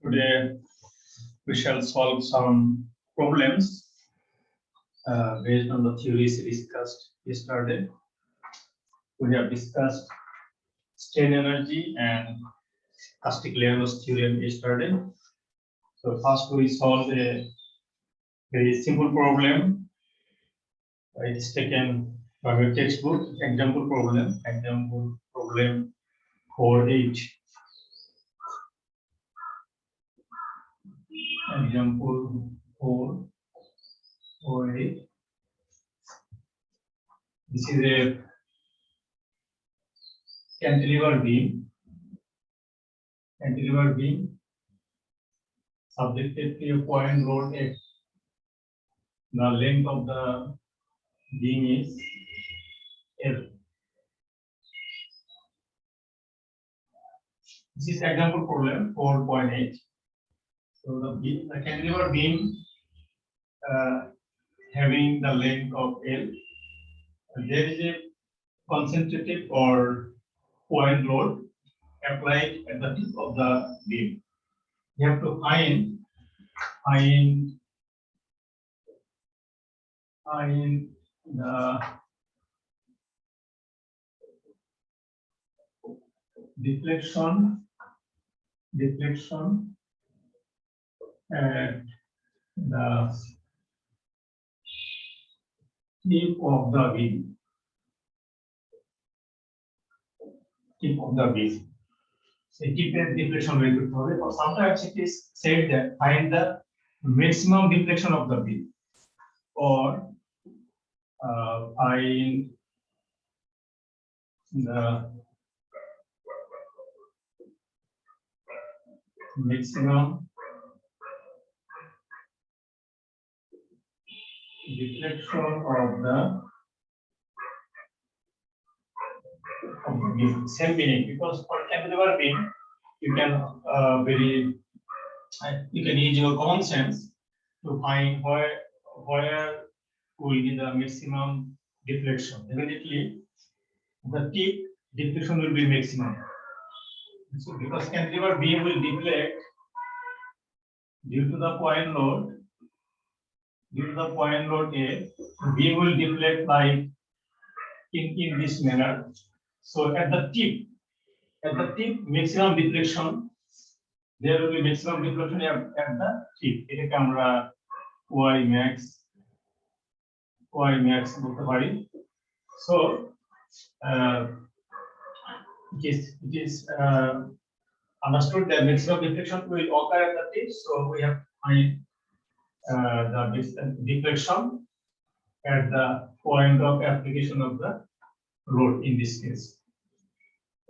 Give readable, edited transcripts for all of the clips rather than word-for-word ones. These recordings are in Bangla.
Today we shall solve some problems based on the theories discussed yesterday. We have discussed strain energy and Cauchy-Clearnos theorem yesterday. So first we solve a very simple problem. It is taken from your textbook. Example problem 4H. Example 4H. This is a cantilever beam subjected to a point load F. The length of the beam is L. This is example problem 4.8. So the cantilever beam having the length of L, there is a concentrated or point load applied at the tip of the beam. You have to find the deflection at the tip of the beam. So keep that deflection very good. Or sometimes it is said that find the maximum deflection of the beam, or find the maximum deflection of the beam. Same meaning, because for cantilever beam you can use your common sense to find where will be the maximum deflection. Immediately the tip deflection will be maximum. So because cantilever beam will deflect due to the point load A, beam will deflect like in this manner. So at the tip maximum deflection, there will be maximum deflection at the tip. It camera Y max bolte pari. So it is understood that maximum deflection will occur at the tip. So we have find the deflection at the point of application of the load in this case.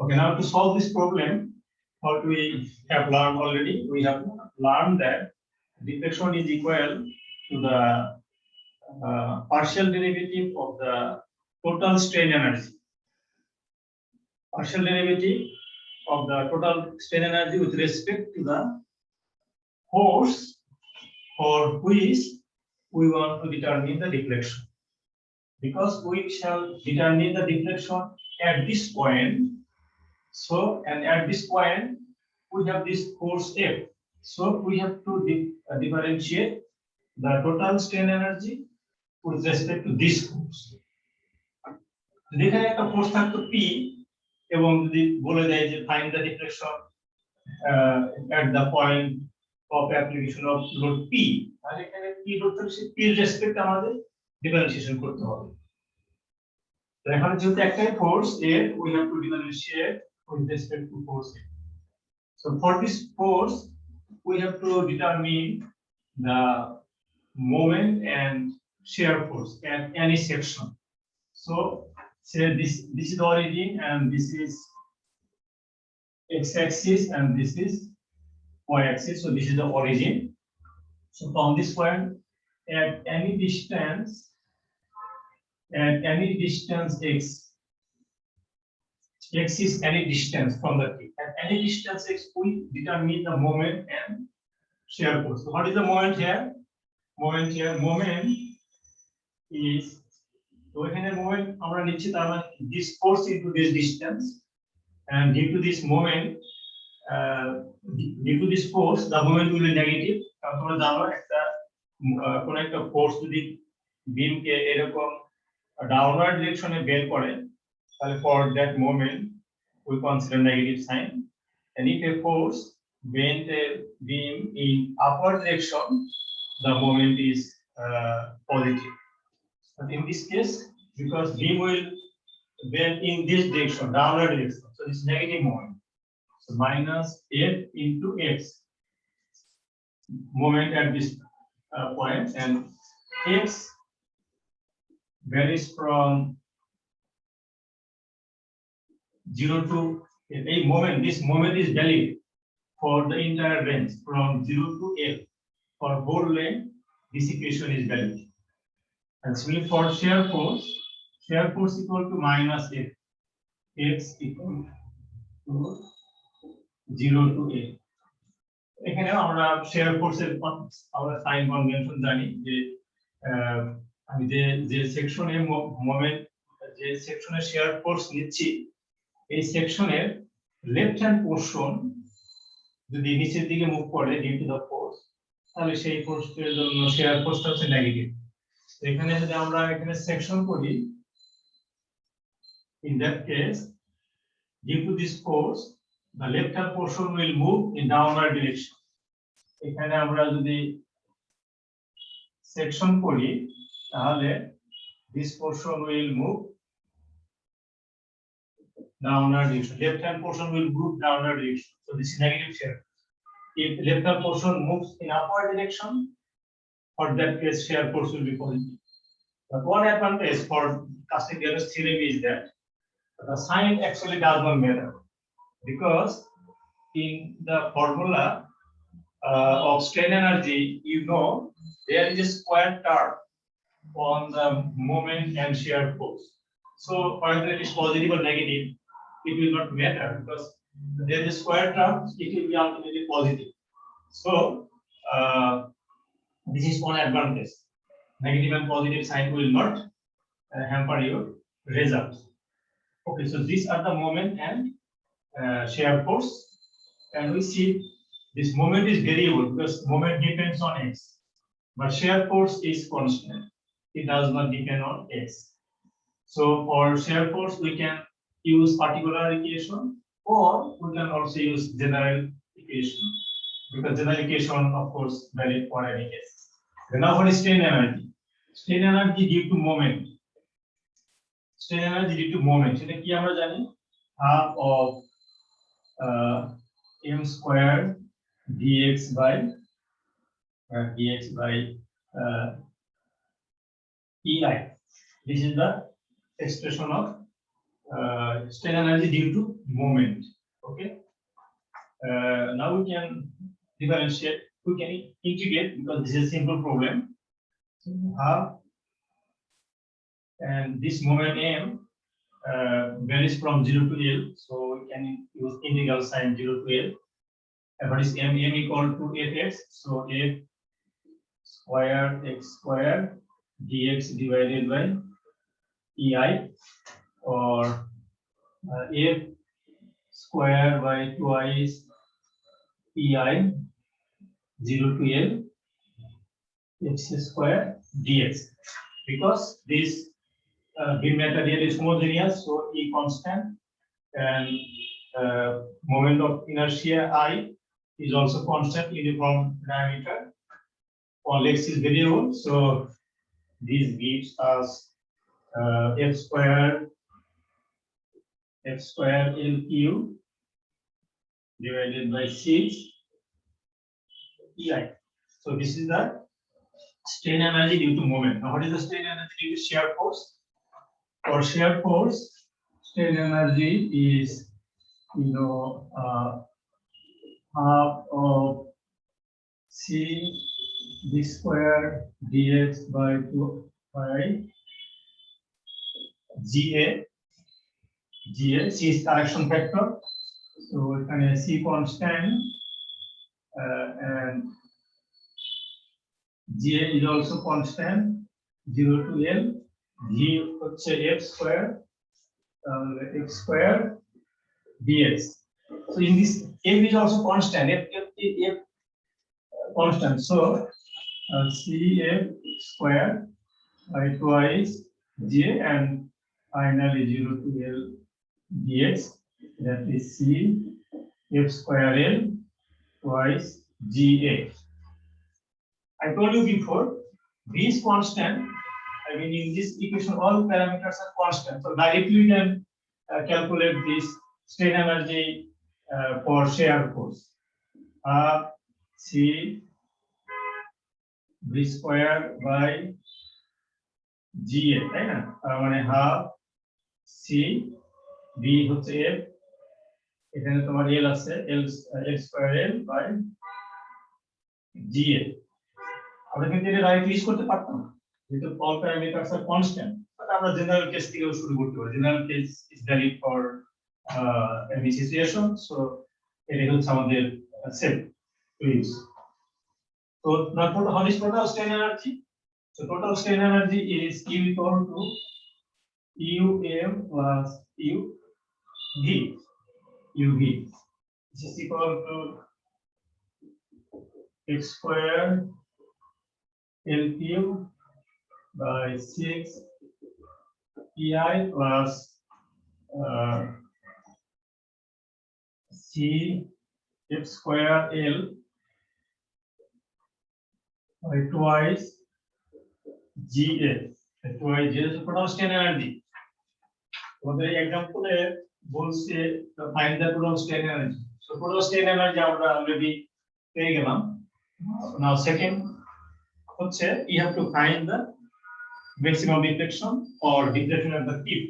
Okay, now to solve this problem, what we have learned already, we have learned that deflection is equal to the partial derivative of the total strain energy. Partial derivative of the total strain energy with respect to the force for which we want to determine the deflection. Because we shall determine the deflection at this point. So, and at this point, we have this force F. So, we have to differentiate the total strain energy with respect to this force. যেখানে একটা ফোর্স থাকতো P এবং যদি বলে দেয় যে find the deflection at the point of application of load P, আর এখানে P ধরতে হলে P এর রেসপেক্ট আমাদের ডিফারেন্সিয়েশন করতে হবে। তো এখানে যেহেতু একটাই force A, we have to differentiate with respect to force A. So for this force, we have to determine the moment and shear force at any section. So say this is the origin and this is x-axis and this is y-axis. So this is the origin. So from this point, at any distance x is any distance from the tip. At any distance x, we determine the moment and shear force. So what is the moment here? Moment is, so here moment আমরা নিচ্ছি তার মানে this force into this distance, and due to this moment due to this force the moment will be negative. কারণ তোমরা জানো একটা কোন একটা ফোর্স যদি বিম কে এরকম ডাউনওয়ার্ড ডিরেকশনে বের করে তাহলে for that moment we consider negative sign, and if a force bend a beam in upward direction the moment is positive. But in this case, because beam will bend in this direction, downward direction, so it's negative moment. So minus F into X moment at this point, and X varies from 0 to a moment. This moment is valid for the entire range from 0 to F. For whole length, this equation is valid. And similarly for shear force equal to minus F. X equal to 0 to A. এখানে আমরা শেয়ার ফোর্সের আমরা সাইন কনভেনশন জানি যে আমি যে সেকশনে মোমেন্ট যে সেকশনে শেয়ার ফোর্স নিচ্ছি এই সেকশনের লেফট হ্যান্ড পোরশন যদি নিচের দিকে মুভ করে ডিউ টু দ্য ফোর্স তাহলে সেই ফোর্সের জন্য শেয়ার ফোর্সটা হচ্ছে নেগেটিভ। এখানে যদি আমরা এখানে সেকশন করি in that case due to this force the left hand portion will move in downward direction. এখানে আমরা যদি সেকশন করি তাহলে this portion will move downward direction. Left hand portion will move downward direction, so this is negative shear. If left hand portion moves in upward direction, for that case shear force will be positive. But one advantage for Castigliano's theorem is that the sign actually does not matter, because in the formula of strain energy, you know there is a square term on the moment and shear force. So whether it is positive or negative, it will not matter because there is a square term, it will be ultimately positive. So this is one advantage. Negative and positive sign will not hamper your results. Okay, so these are the moment and shear force, and we see this moment is variable because moment depends on x, but shear force is constant. It does not depend on x. So for shear force we can use particular equation, or we can also use general equation, because general equation of course valid for any case. Then now for strain energy. Strain energy due to moment. Strain energy due to moment. সেটা কি আমরা জানি? Half of m squared dx by EI. This is the expression of strain energy due to moment. Okay. Now we can differentiate. We can integrate because this is a simple problem. Half, and this moment m varies from 0 to L, so we can use integral sign 0 to L. What is m equal to fx, so f squared x squared dx divided by EI, or f square by twice EI 0 to L x square dx. Because this beam material is homogeneous, so E constant, and moment of inertia I is also constant, uniform diameter. All x is variable, so this gives us f square L cube divided by 6 EI. So this is the strain energy due to moment. Now what is the strain energy due to shear force? For shear force, strain energy is half of c d square dx by 2 by GA. C is correction factor, so we can C constant, and GA is also constant 0 to L. G হচ্ছে f square x square dx. So in this, F is also constant. F constant. So CF square by twice J and finally 0 to L dx, that is C F square L twice GA. I told you before, V is constant. I mean, in this equation, all parameters are constant. So directly we can calculate this strain energy for shear force. C V square by GA, তাই না? মানে হাফ C V হচ্ছে F, এখানে তোমার L আছে, L square L by GA। আমরা কিন্তু এটা ডাইরেক্টলি ইউজ করতে পারতাম না, যেহেতু all parameters are constant, but আমরা জেনারেল কেস থেকে শুরু করতে পারি। General case is valid for any situation, so এটা হচ্ছে আমাদের set to use. So now how is total strain energy? So total strain energy is Q equal to UM plus UV. UV. This is equal to X square LQ by 6 PI plus C F square L by twice GA. Twice GA is total strain energy. আমাদের এক্সাম্পলে বলছে find the total strain energy. So total strain energy আমরা অলরেডি পেয়ে গেলাম। নাও সেকেন্ড হচ্ছে you have to find the maximum deflection or deflection at the tip.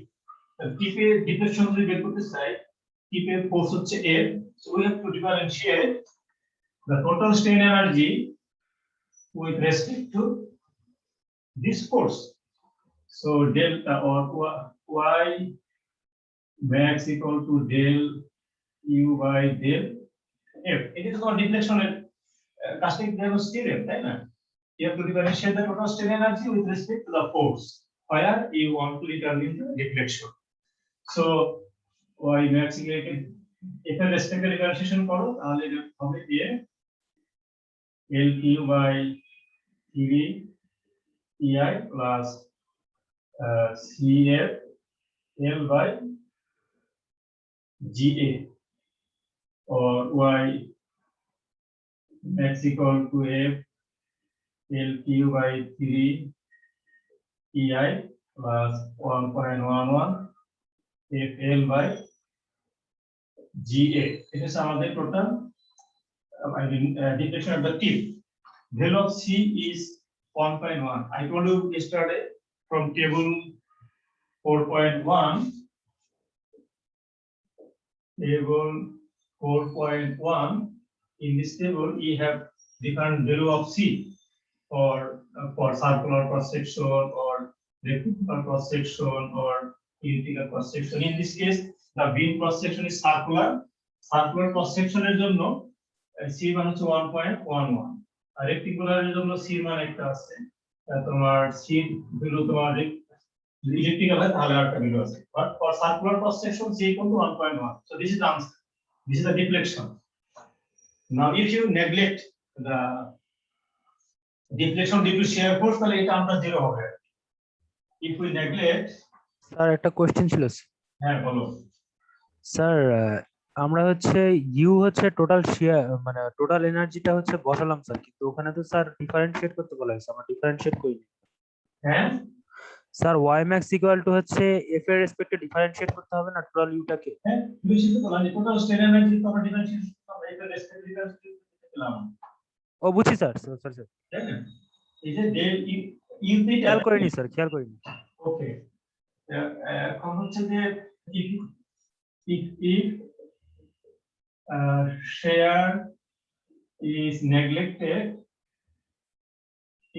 The tip এর deflection যদি বের করতে চাই, tip এর ফোর্স হচ্ছে F, so we have to differentiate the total strain energy with respect to this force. So delta or y max equal to del U by del F. It is not deflection at casting Gauss theorem, right? You have to differentiate the total strain energy with respect to the force where you want to determine the deflection. So y max equal to if a respect to differentiation করো তাহলে হবে দিয়ে LQ by 3 EI plus CF L by GA, or y max equal to F LQ by 3 EI plus 1.11 FL by GA. It is আমাদের total deflection at the tip. Value of C is 1.1. I told you yesterday from table 4.1. Table 4.1. In this table, we have different value of C for circular cross section or rectangular cross section or elliptical cross section. In this case, the beam cross section is circular. Circular cross section এর জন্য C মান হচ্ছে 1.11 আর রেক্টাঙ্গুলার এর জন্য C মান একটা আছে তোমার C ভ্যালু তোমার elliptical হয় তাহলে আরেকটা ভ্যালু আছে, but for circular cross section C equal to 1.1. So this is the answer. This is the deflection. Now if you neglect the deflection due to shear force, তাহলে এটা আমরা 0 হবে। If we neglect, স্যার একটা কোশ্চেন ছিল। হ্যাঁ বলো স্যার আমরা হচ্ছে ইউ হচ্ছে টোটাল শিয়ার মানে টোটাল এনার্জিটা হচ্ছে বসালাম স্যার, কিন্তু ওখানে তো স্যার ডিফারেন্সিয়েট করতে বলা হয়েছে, আমরা ডিফারেন্সিয়েট করিনি। হ্যাঁ sir y max equal to হচ্ছে f এর রেসপেক্টে ডিফারেন্সিয়েট করতে হবে না টোটাল ইউটাকে? হ্যাঁ নিশ্চিত বললাম যে টোটাল স্ট্রেন এনার্জি তো আমরা ডিফারেন্সিয়েট করব, এটা রেসপেক্ট ডিফারেন্সিয়েট করলাম। ও বুঝছি স্যার, স্যার তাই না? এই যে ডেল ইউ থিটা খেয়াল করিনি স্যার, খেয়াল করিনি। ওকে, এখন হচ্ছে যে if share is neglected,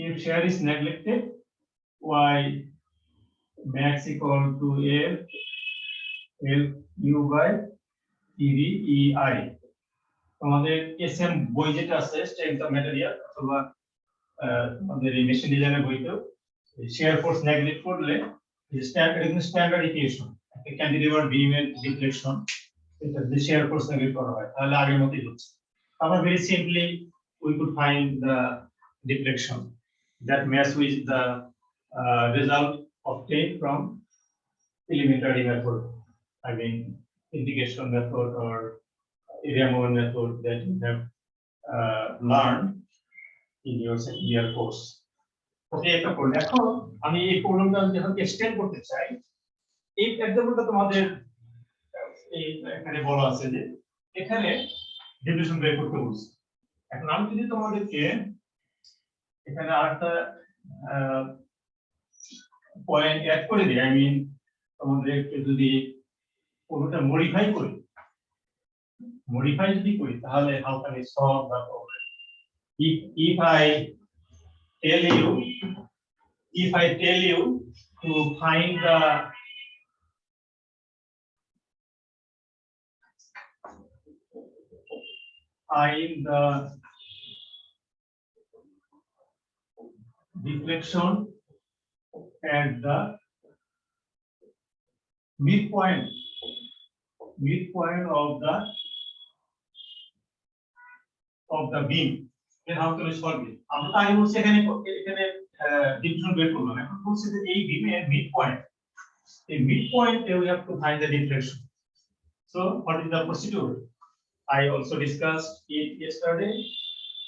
if share is neglected, y max equal to F L U by 3 EI. আমাদের এসএম বই যেটা আছে স্ট্রেংথ অফ ম্যাটেরিয়াল অথবা আমাদের এই মেশিন ডিজাইনের বইতেও শেয়ার ফোর্স নেগলেক্ট করলে স্ট্যান্ডার্ড ইকুয়েশন ক্যান্টিলিভার বিমের ডিফ্লেকশন এটা যদি শেয়ার ফোর্স বের করা হয় তাহলে আগের মতই হচ্ছে। আমরা very simply we could find the deflection that match with the result obtained from elementary method. I mean integration method or area movement method that you have learned in your second year course. ওকে, এটা করলে এখন আমি এই প্রবলেমটা যখন এক্সটেন্ড করতে চাই, এই এক্সাম্পলটা তোমাদের এই এখানে বলা আছে যে এখানে ডেফিনিশন বের করতে বলছি। এখন আমি যদি তোমাদেরকে এখানে আরেকটা পয়েন্ট অ্যাড করে দিই, আই মিন তোমাদেরকে যদি কোনটা মডিফাই করি তাহলে how can I solve the problem? if I tell you to find the deflection at the midpoint of the beam, then how can we solve it? আমরা আগে বলছি এখানে ডিফ্লেকশন বের করলাম, এখন বলছি যে এই বিমের midpoint we have to find the deflection. So what is the procedure? I also discussed it yesterday.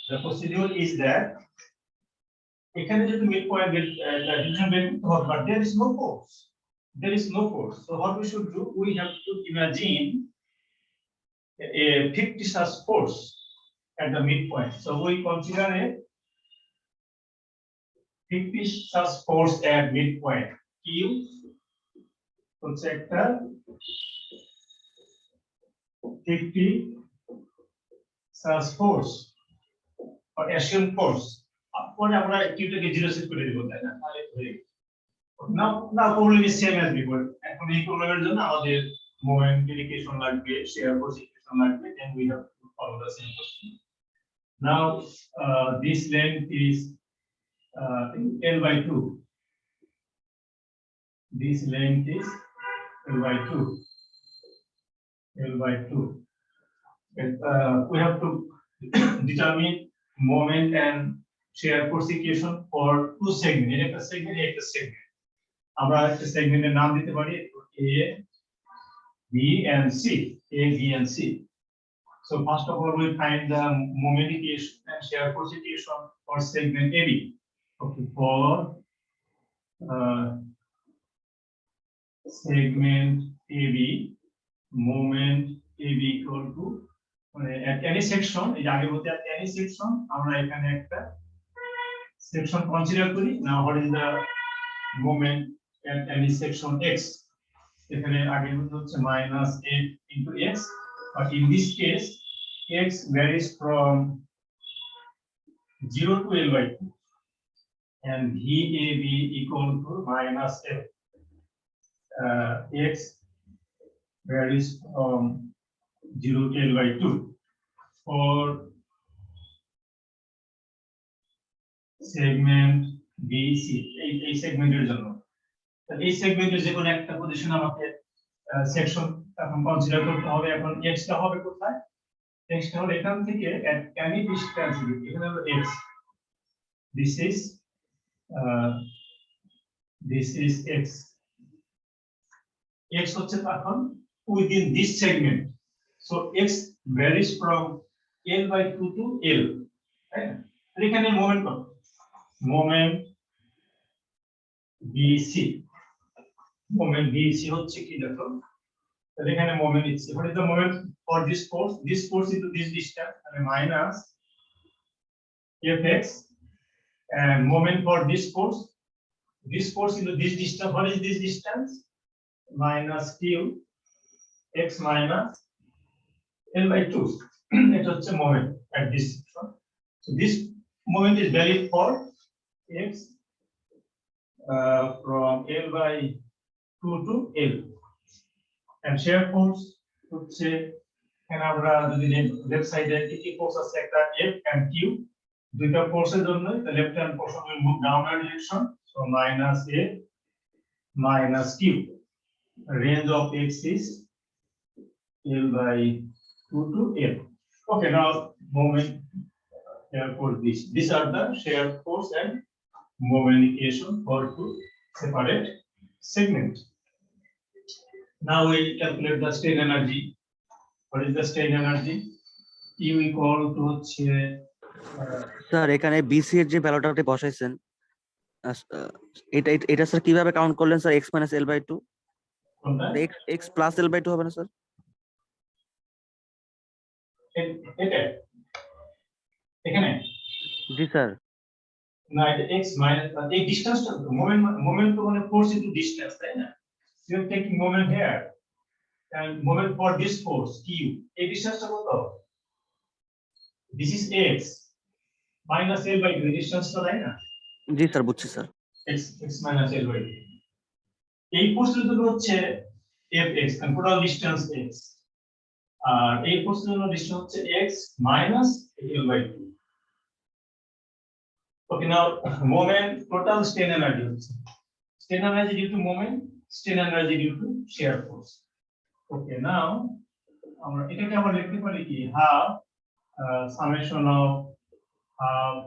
The procedure is that এখানে যদি midpoint deflection বের করতে হবে, but there is no force. So what we should do, we have to imagine a fictitious force at the midpoint. So we consider a fictitious force at midpoint. Q sector 50 force or assumed force. পরে আমরা কিউটাকে জিরো সেট করে দেব, তাই না? তাহলে হয়ে গেল। now problem is same as before. এখন এই প্রবলেমের জন্য আমাদের মোমেন্ট ইকুয়েশন লাগবে, শেয়ার ফোর্স ইকুয়েশন লাগবে, then we have to follow the same procedure. Now this length is L by 2. This length is L by 2. And, we have to determine moment and shear force equation for two segments. একটা segment. আমরা একটা সেগমেন্টের নাম দিতে পারি A, B and C. So first of all, we find the moment equation and shear force equation for segment AB. Okay, for segment AB, moment AB equal to at any section, এই আগে বলতে at any section আমরা এখানে একটা section consider করি. Now what is the moment at any section X? এখানে আগে হচ্ছে minus 8 into X, but in this case X varies from 0 to L by 2 and VAB equal to minus F. X varies from 0 to L by 2 for segment BC. এই সেগমেন্টের জন্য, এই সেগমেন্টের যে কোনো একটা পজিশন আমাকে সেকশন এখন কনসিডার করতে হবে। এখন x টা হবে কোথায়? x টা হলো এখান থেকে at any distance, এখানে হলো x, this is x হচ্ছে তখন within this segment. So x varies from L by 2 to L, right? এখানে moment BC হচ্ছে কি দেখো, এখানে moment is what is the moment for this force into this distance, and minus Fx, and moment for this force into this distance, what is this distance? Minus Q x minus L by 2. এটা হচ্ছে moment at this section. So this moment is valid for x from L by 2 to L, and shear force হচ্ছে এখানে আমরা যদি লেফট সাইডে কি ফোর্স আছে একটা F and Q, দুইটা ফোর্সের জন্য the left hand portion will move downward direction, so minus F minus Q. Range of x is L by 2 to L. Okay, now moment here for this. These are the shear force and moment equation for two separate segments. Now we calculate the strain energy. What is the strain energy? U equal to sir এখানে বিসি এর যে ভ্যালুটা আপনি বসাইছেন এটা স্যার কিভাবে কাউন্ট করলেন sir x - l/2 x plus l/2 হবে না স্যার? এখানে জি স্যার। না এটা x মাইনাস এই ডিসটেন্সটা মোমেন্ট তো মানে ফোর্স ইনটু ডিসটেন্স তাই না you are taking moment here and moment for this force q এই ডিসটেন্সটা কত this is x minus l by 2 ডিসটেন্সটা তাই না জি স্যার বুঝছি sir. x minus l by 2 এই ফোর্সের জন্য হচ্ছে fx টোটাল ডিসটেন্স x আর এই ফোর্সের জন্য ডিসটেন্স হচ্ছে x minus l by 2. Okay, now moment total strain energy. Strain energy due to moment, strain energy due to shear force. Okay, now আমরা এটাকে আমরা লিখতে পারি কি half summation of half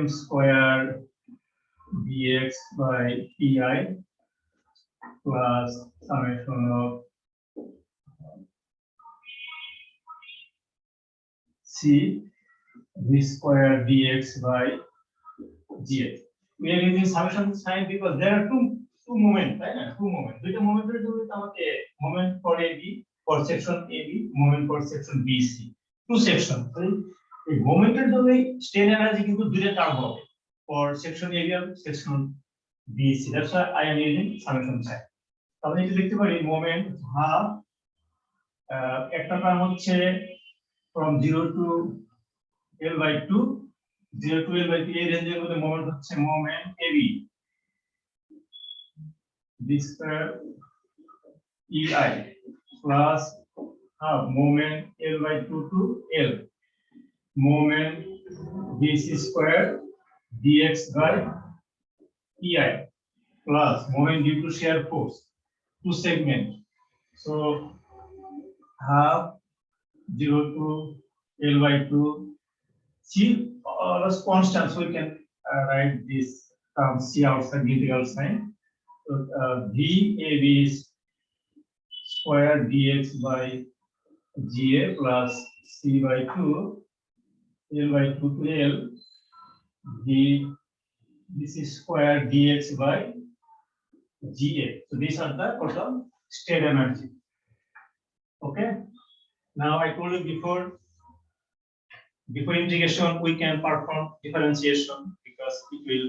m square dx by pi plus summation of c v square dx by gx. We are using summation sign because there are two moments, right? Two moments. দুইটা মোমেন্টের জন্য আমাকে moment for AB for section AB, moment for section BC. Two sections. এই মোমেন্টের জন্য strain energy কিন্তু দুইটা টার্ম হবে for section AB and section BC. That's why I am using summation sign. তাহলে এটা লিখতে পারি moment half একটা টার্ম হচ্ছে from 0 to L by 2 0 to L by 2 এই রেঞ্জের মধ্যে মোমেন্ট হচ্ছে moment AB this square EI plus moment L by 2 to L moment BC square dx by EI plus moment due to shear force two segment so half 0 to L by 2 C always constant, so we can write this term C outside the integral sign. So VAB is square dx by GA plus C by 2 L by 2 to L this is square dx by GA. So these are the total strain energy. Okay. Now I told you before integration we can perform differentiation because it will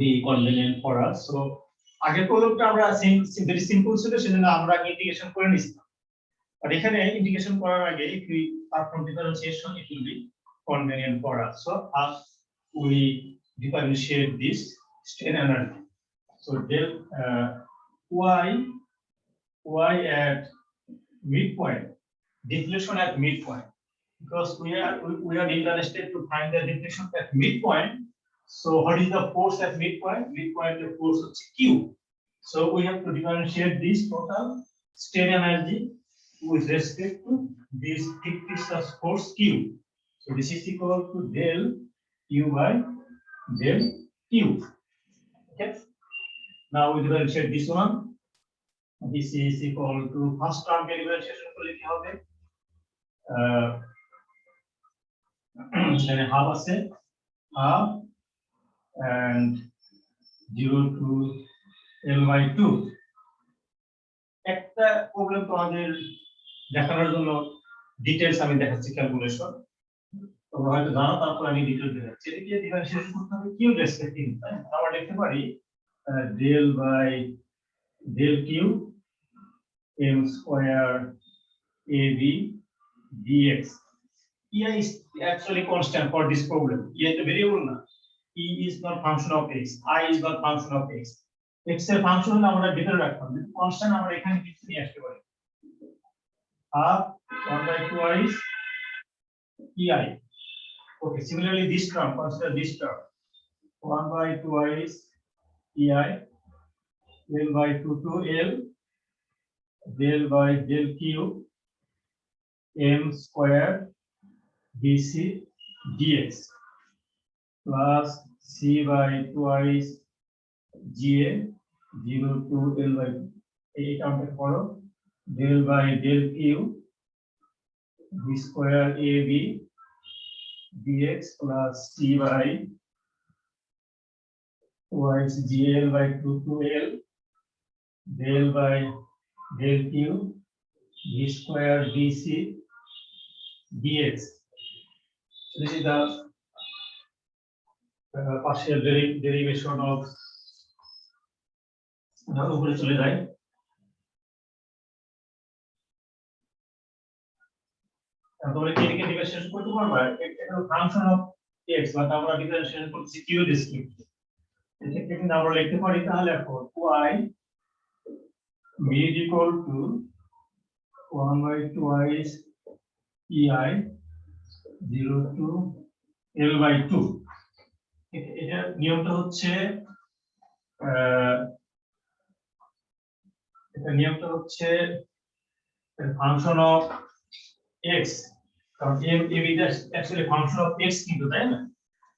be convenient for us. So আগের প্রয়োগটা আমরা very simple ছিল সেজন্য আমরা ইন্টিগ্রেশন করে নিছিলাম আর এখানে ইন্টিগ্রেশন করার আগে if we perform differentiation it will be convenient for us. So as we differentiate this strain energy, so del y at midpoint, deflection at midpoint, because we are interested to find the deflection at midpoint. So what is the force at midpoint? Midpoint the force is Q. So we have to differentiate this total strain energy with respect to this thick viscous force Q. So this is equal to del U by del Q. Okay. Now we differentiate this one. This is equal to first term differentiation করলে কি হবে? then half আছে half and 0 to L by 2 একটা প্রবলেম তোমাদের দেখানোর জন্য ডিটেইলস আমি দেখাচ্ছি ক্যালকুলেশন তোমরা হয়তো জানো তারপর আমি ডিটেইলস দেখাচ্ছি এটা দিয়ে ডিফারেন্সিয়েশন করতে হবে কিউ রেসপেক্টিভ তাই আমরা লিখতে পারি del by del q m square ab dx. EI is actually constant for this problem. EI is a variable now. E is not function of x. I is not function of x. X এর ফাংশন হলে আমরা ডিফারেন্ট রাখতাম কনস্ট্যান্ট আমরা এখানে কিছু নিয়ে আসতে পারি half 1 by 2 is EI. Okay, similarly this term, consider this term 1 by 2 is EI L by 2 to L del by del q m square bc dx plus c by twice ga 0 to l by এই টার্মটা করো del by del q b square ab dx plus c by twice gl by 2 to l del by del q b square bc dx. This is the partial derivation of উপরে চলে যায় তাহলে কি এটাকে ডিফারেন্সিয়েশন করতে পারবা এটা ফাংশন অফ x বাট আমরা ডিফারেন্সিয়েশন করছি q ডিসক্রিট এটাকে যদি আমরা লিখতে পারি তাহলে এখন y b is equal to 1 by twice ei 0 to l by 2 এটা নিয়মটা হচ্ছে এটা নিয়মটা হচ্ছে ফাংশন অফ x কারণ m a b এটা অ্যাকচুয়ালি ফাংশন অফ x কিন্তু তাই না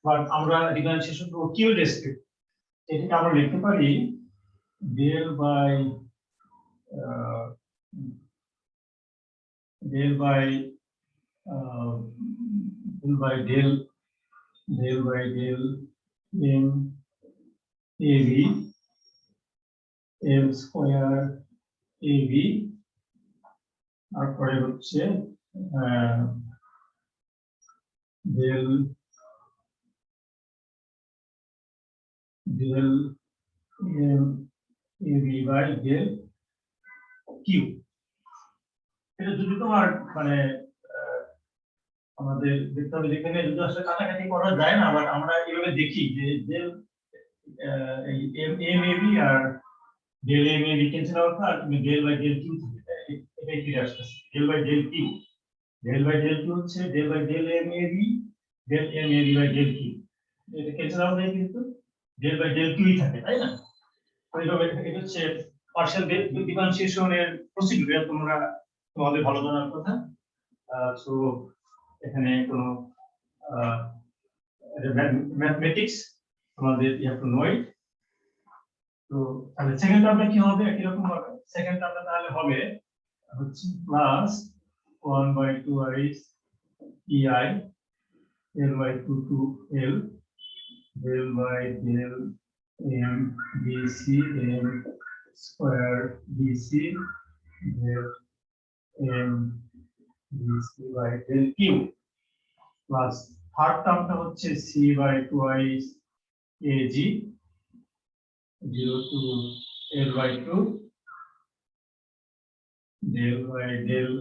বাট আমরা ডিফারেন্সিয়েশন করব q ডিসক্রিট এটাকে আমরা লিখতে পারি del by del by del m a b m square a b তারপরে হচ্ছে del m a b by del q এটা যদি তোমার মানে আমাদের দেখতে হবে যেখানে যদি আসলে কাটাকাটি করা যায় না বাট আমরা এইভাবে দেখি যে del m a b আর del m a b cancel out আর তুমি del by del q থাকে এটাই ফিরে আসছে del by del q হচ্ছে del by del m a b del m a b by del q এটা ক্যান্সেল আউট হয় কিন্তু del by del q থাকে তাই না ওইভাবে এটা হচ্ছে পার্শিয়াল ডিফারেন্সিয়েশনের প্রসিডিউর তোমরা তোমাদের ভালো জানার কথা সো এখানে কোনো ম্যাথমেটিক্স তোমাদের ইউ হ্যাভ টু নো ইট তো তাহলে সেকেন্ড টার্মটা কি হবে একই রকম হবে সেকেন্ড টার্মটা তাহলে হবে হচ্ছে plus 1 by 2 ei l by 2 to l del by del m bc m square bc del m bc by del q plus third টার্মটা হচ্ছে c by twice ag 0 to l by 2 del by del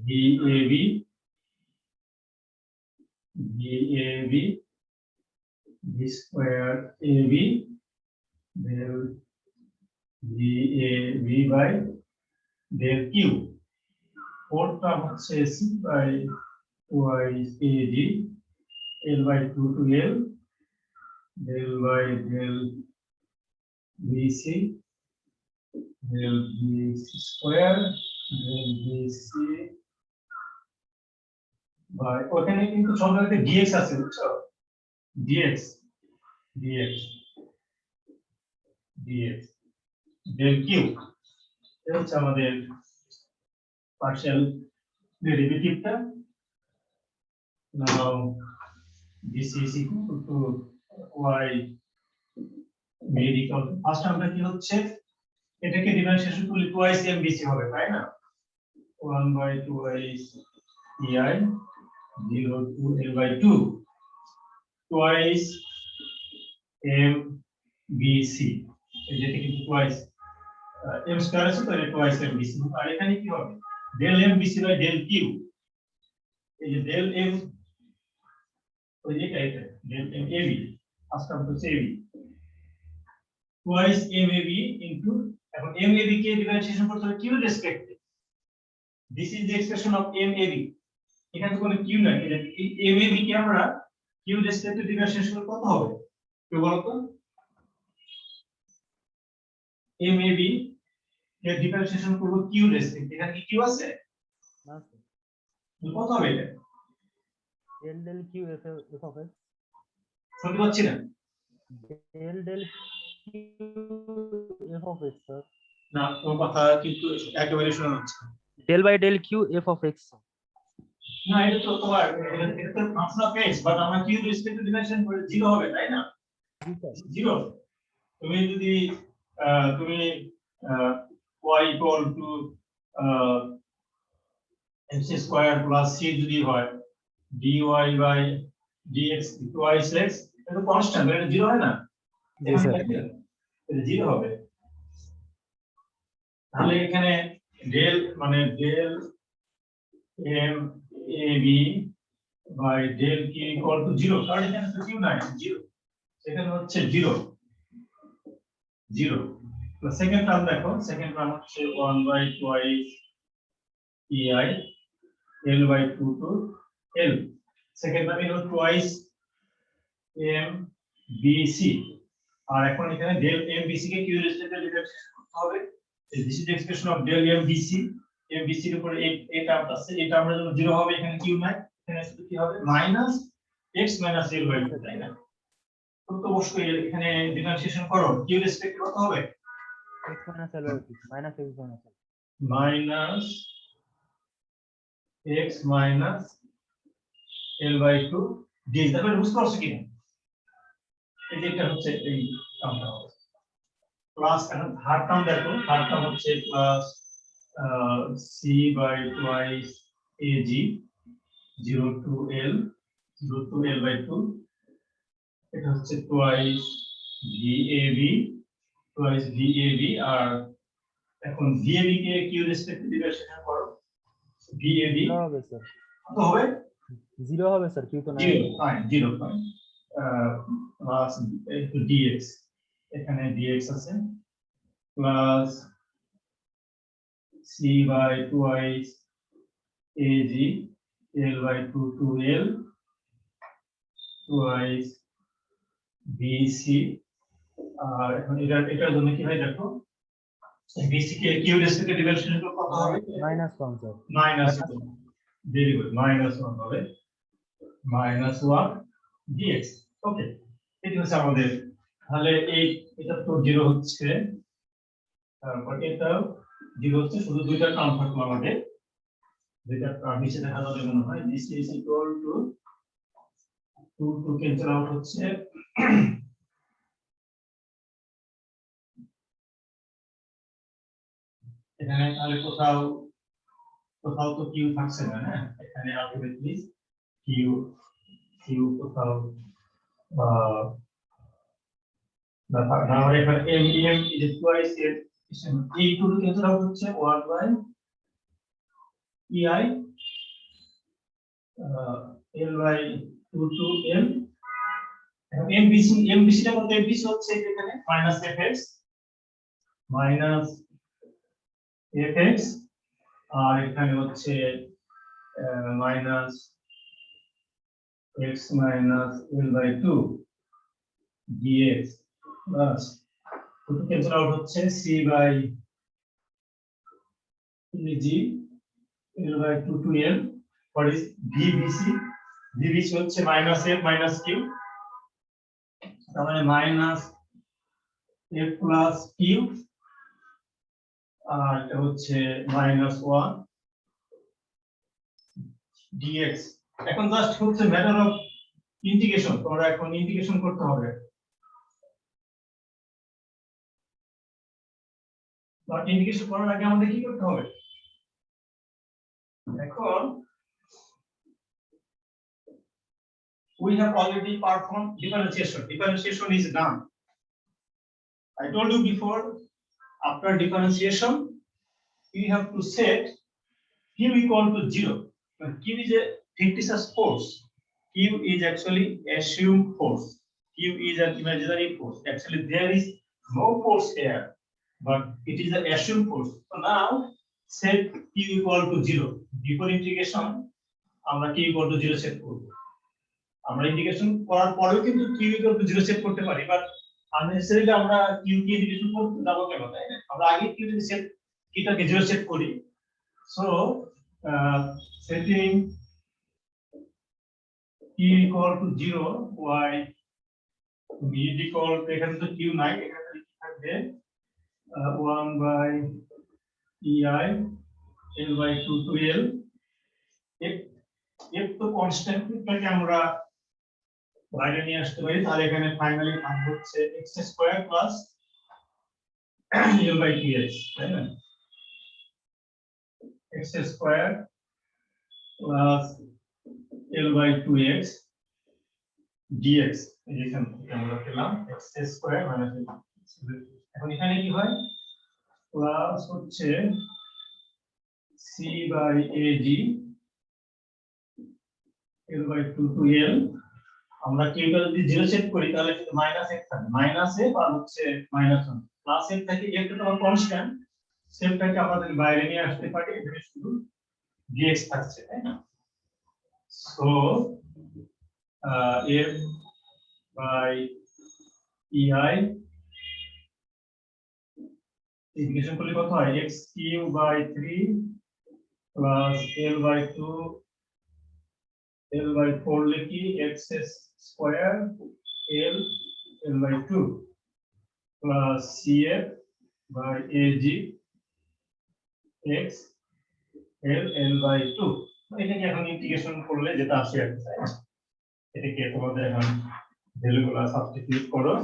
dab b square ab del dab by del q fourth term হচ্ছে c by twice ag l by 2 to l del by del bc del bc square del bc by ওখানে কিন্তু সব জায়গাতে dx আছে বুঝছো dx del q এটা হচ্ছে আমাদের পার্শিয়াল ডেরিভেটিভটা now this is equal to y made equal to first টার্মটা কি হচ্ছে এটাকে ডিফারেন্সিয়েশন করলে twice mbc হবে তাই না 1 by twice ei 0 to l by 2 twice mbc যেটা কিন্তু twice m স্কয়ার আছে তো এটা twice mbc আর এখানে কি হবে del mbc by del q এই যে del m ওই যে এটা del m ab first term হচ্ছে ab twice mab into এখন mab কে ডিফারেন্সিয়েশন করতে হবে q রেসপেক্টে this is the expression of mab এখানে কোনো q নাই এই mab কে আমরা q রেসপেক্টে ডিফারেন্সিয়েশন কত হবে কি বলতো mab এর ডিফারেন্সিয়েশন করব কিউ রেসপেক্ট, এখানে কি কিউ আছে? না স্যার, কত হবে এটা? Del del Q F of X, শুনতে পাচ্ছি না। Del del Q F of X sir, না, তোমার কথা কিন্তু একেবারে শোনা যাচ্ছে না। Del by del Q F of X. না, এটা তো তোমার এটা তো ফাংশন অফ এক্স, বাট আমরা কিউ রেসপেক্ট টু ডিফারেন্সিয়েশন করে 0 হবে, তাই না? জি স্যার। 0। তুমি যদি তুমি y equal to x square plus c যদি হয় dy by dx twice x, এটা তো কনস্ট্যান্ট, এটা 0 হয় না? জি স্যার। এটা 0 হবে। তাহলে এখানে ডেল মানে del m a b by del q equal to 0, কারণ এখানে তো q নাই, 0, সেখানে হচ্ছে 0 0। তো সেকেন্ড টার্ম দেখো, সেকেন্ড টার্ম হচ্ছে 1 by twice ei l by 2 to l, সেকেন্ড টার্ম হলো twice m bc, আর এখন এখানে ডেল m bc কে q রেসপেক্টে ডিফারেন্সিয়েট করতে হবে। This is expression of del m bc, m bc এর উপরে এই টার্মটা আছে, এই টার্মের জন্য 0 হবে, এখানে q নাই, এখানে শুধু কি হবে minus x minus l by 2, তাই না? তো অবশ্যই এখানে ডিফারেন্সিয়েশন করো, q রেসপেক্ট কত হবে? x minus l by 2 minus x minus l minus x minus l by 2 dx। তাহলে বুঝতে পারছো কিনা? এই যে এটা হচ্ছে এই টার্মটা হবে প্লাস, এখন থার্ড টার্ম দেখো, থার্ড টার্ম হচ্ছে plus c by twice ag 0 to l by 2, এটা হচ্ছে টুয়াইস vab, আর এখন vab কে q রেসপেক্টে ডিফারেন্সিয়েশন করো, vab 0 হবে স্যার, কত হবে? 0 হবে স্যার, কিউ তো নাই। 0 প্লাস একটু dx, এখানে dx আছে plus c by twice ag l by 2 to l twice bc, আর এখন এটার জন্য কি হয় দেখো, bc কে q রেসপেক্টে ডিফারেন্সিয়েশন করলে কত হবে? Minus 1 sir, minus, very good, minus 1 হবে, মাইনাস 1 dx। ওকে, এটা হচ্ছে আমাদের, তাহলে এটা তো 0 হচ্ছে, তারপর এটাও 0 হচ্ছে, শুধু দুইটা টার্ম থাকলো আমাদের, দুইটা টার্ম নিচে দেখা যাবে মনে হয়, this is equal to 2 to cancel out হচ্ছে এখানে, তাহলে কোথাও তো কিউ থাকছে না, হ্যাঁ, এখানে আলটিমেটলি কিউ কোথাও না আমরা এখানে m is twice এই টু ক্যান্সেল আউট হচ্ছে 1 by ei l by 2 to l, এখন mbc টা কত? mbc হচ্ছে এখানে মাইনাস fx, আর এখানে হচ্ছে minus x minus l by 2 dx plus two cancel out হচ্ছে c by eg l by 2 to l, what is vbc হচ্ছে মাইনাস f মাইনাস q, তার মানে মাইনাস f প্লাস q, আর এটা হচ্ছে মাইনাস 1 dx। এখন জাস্ট হচ্ছে ম্যাটার অফ ইন্টিগ্রেশন, তোমরা এখন ইন্টিগ্রেশন করতে হবে, বাট ইন্টিগ্রেশন করার আগে আমাদের কি করতে হবে? এখন we have already performed differentiation is done. I told you before, after differentiation you have to set q equal to 0. But q is a fictitious force, q is actually assumed force, q is an imaginary force, actually there is no force here, but it is an assumed force. So now set q equal to 0, before integration আমরা q equal to 0 সেট করব, আমরা ইন্টিগ্রেশন করার পরেও কিন্তু q equal to 0 সেট করতে পারি, বাট আননেসেসারিলি আমরা q কে ইন্টিগ্রেশন করতে যাব কেন, তাই না? আমরা আগে q যদি সেট এটাকে জিরো সেট করি so setting t equal to 0 y b equal to এখানে তো q নাই এখানে কি থাকবে 1 by ei l by 2 to l f তো কনস্ট্যান্ট এটাকে আমরা বাইরে নিয়ে আসতে পারি তাহলে এখানে ফাইনালি মান হচ্ছে x square plus l by 2x তাই না x square plus l by 2x dx এখানে থেকে আমরা পেলাম x স্কয়ার মাইনাস এখন এখানে কি হয় প্লাস হচ্ছে c by ag l by 2 to l আমরা কিউটা যদি 0 সেট করি তাহলে শুধু মাইনাস x থাকবে মাইনাস f আর হচ্ছে মাইনাস 1 প্লাস f থাকে f তো আমার কনস্ট্যান্ট সেটটাকে আমাদের বাইরে নিয়ে আসতে পারি এখানে শুধু dx থাকছে তাই না so f by ei integration করলে কত হয় x cube by 3 plus l by 2 l by 4 লিখি x square l by 2 plus cf by ag x l by 2 এটাকে এখন ইন্টিগ্রেশন করলে যেটা আসে আর কি তাই না এটাকে তোমাদের এখন ভ্যালুগুলো সাবস্টিটিউট করো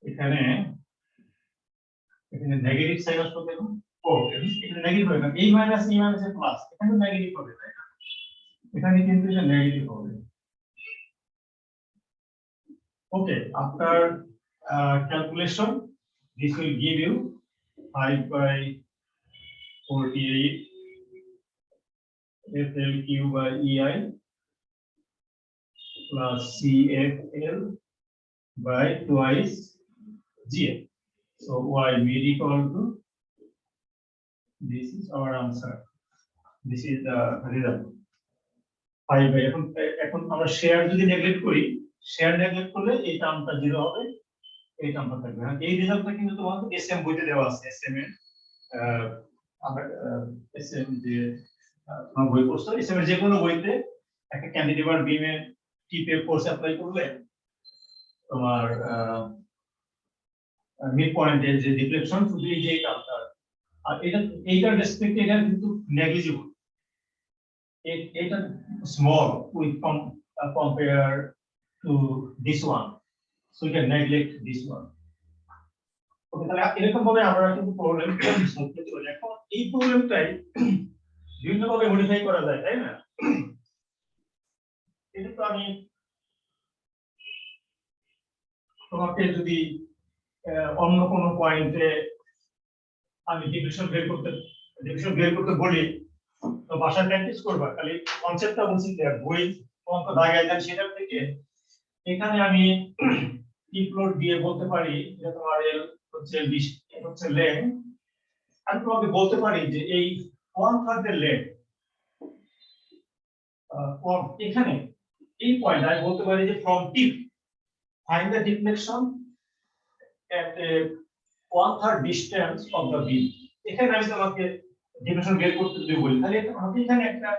এখানে এখানে নেগেটিভ সাইন আসবে কেন ও এখানে নেগেটিভ হবে না এই মাইনাস এই মাইনাসে প্লাস এখানে নেগেটিভ হবে তাই না এখানে কিন্তু এটা নেগেটিভ হবে ওকে after calculation this will give you 5 by 48 flq by ei plus cfl by twice gf so y will equal to this is our answer this is the result 5 by এখন আমরা শেয়ার যদি নেগলেক্ট করি শেয়ার নেগলেক্ট করলে এই টার্মটা 0 হবে এই টার্মটা থাকবে এই রেজাল্টটা কিন্তু তোমাদের এসএম বইতে দেওয়া আছে এসএম এর আমরা এসএম যে তোমরা বই পড়ছো এসএম এর যে কোনো বইতে একটা ক্যান্ডিডেট বিম এর টিপে কোর্স অ্যাপ্লাই করলে তোমার মিড পয়েন্টের যে ডিফ্লেকশন শুধু এই যে টার্মটা আর এইটার রেসপেক্টে এটা কিন্তু নেগলিজিবল এটা small with compare to this one so you can neglect this one ওকে তাহলে এরকম ভাবে আমরা কিন্তু প্রবলেম সলভ করতে পারি এখন এই প্রবলেমটাই বিভিন্ন ভাবে মডিফাই করা যায় তাই না এটা তো আমি তোমাকে যদি অন্য কোনো পয়েন্টে আমি ডিভিশন বের করতে বলি তো ভাষা প্র্যাকটিস করবা খালি কনসেপ্টটা বলছি যে বই অঙ্ক দাগায় দেন সেটা থেকে এখানে আমি টি প্লট দিয়ে বলতে পারি যে তোমার এল হচ্ছে 20 এটা হচ্ছে লেন আমি তোমাকে বলতে পারি যে এই 1/3 এর লেন এখানে এই পয়েন্ট আমি বলতে পারি যে from tip find the deflection at a 1/3 distance of the beam এখানে আমি তোমাকে ডিফ্লেকশন বের করতে যদি বলি তাহলে আমাকে এখানে একটা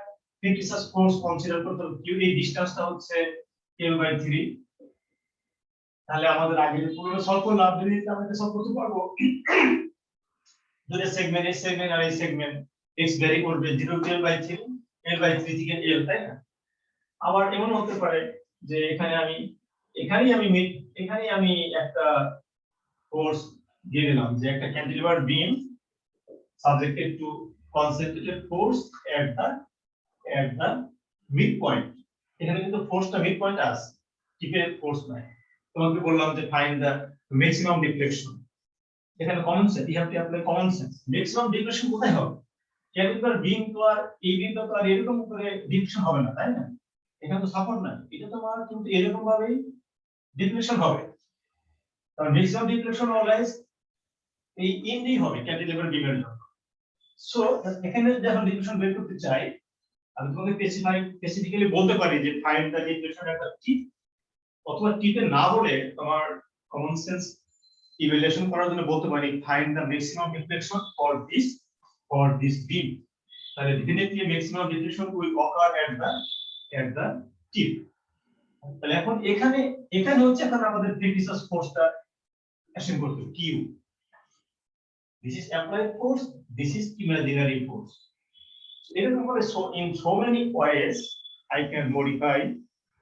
ফিক্সাস ফোর্স কনসিডার করতে হবে কিউ এই ডিসটেন্সটা হচ্ছে l/3 তাহলে আমাদের আগে পুরো সলভ করলে আপনি আমরা সলভ করতে পারবো দুটো সেগমেন্ট এই সেগমেন্ট আর এই সেগমেন্ট x ভ্যারি করবে 0 to l/3 l/3 থেকে l তাই না আবার এমন হতে পারে যে এখানেই আমি একটা ফোর্স দিয়ে দিলাম যে একটা cantilever beam subjected to concentrated force at the midpoint এখানে কিন্তু ফোর্সটা মিডপয়েন্ট আছে টিপের ফোর্স নাই তোমাকে বললাম যে ফাইন্ড দ্য ম্যাক্সিমাম ডিফ্লেকশন এখানে common sense you have to apply common sense maximum deflection কোথায় হবে ক্যান্টিলিভার বিম তো আর এই বিমটা তো আর এরকম করে ডিফ্লেকশন হবে না তাই না এখানে তো সাপোর্ট নাই এটা তোমার কিন্তু এরকম ভাবেই ডিফ্লেকশন হবে কারণ ম্যাক্সিমাম ডিফ্লেকশন অলওয়েজ এই ইন্ডি হবে ক্যান্টিলিভার বিমের জন্য সো এখানে যখন ডিফ্লেকশন বের করতে চাই আমি তোমাকে স্পেসিফিক্যালি বলতে পারি যে find the deflection at the টিপ অথবা টিতে না বলে তোমার কমন সেন্স ইভ্যালুয়েশন করার জন্য বলতে পারি find the maximum deflection for this beam. তাহলে definitely maximum deflection will occur at the tip. তাহলে এখন এখানে হচ্ছে এখন আমাদের ফিক্সড ফোর্সটা অ্যাসিউম করতে হবে Q. This is applied force, this is imaginary force. So in so many ways I can modify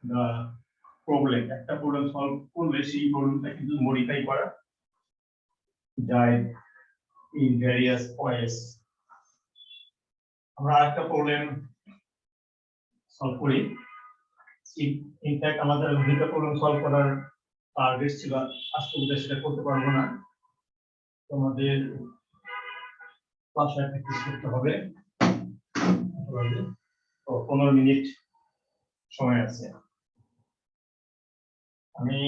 the problem. একটা প্রবলেম সলভ করলে সেই প্রবলেমটা কিন্তু মডিফাই করা যায় in various ways. আমরা একটা প্রবলেম সলভ করি। ইনফ্যাক্ট আমাদের দুটো প্রবলেম সলভ করার টার্গেট ছিল, আজকে উদ্দেশ্যে সেটা করতে পারবো না। তোমাদের বাসায় প্র্যাকটিস করতে হবে। তো 15 মিনিট সময় আছে। আমি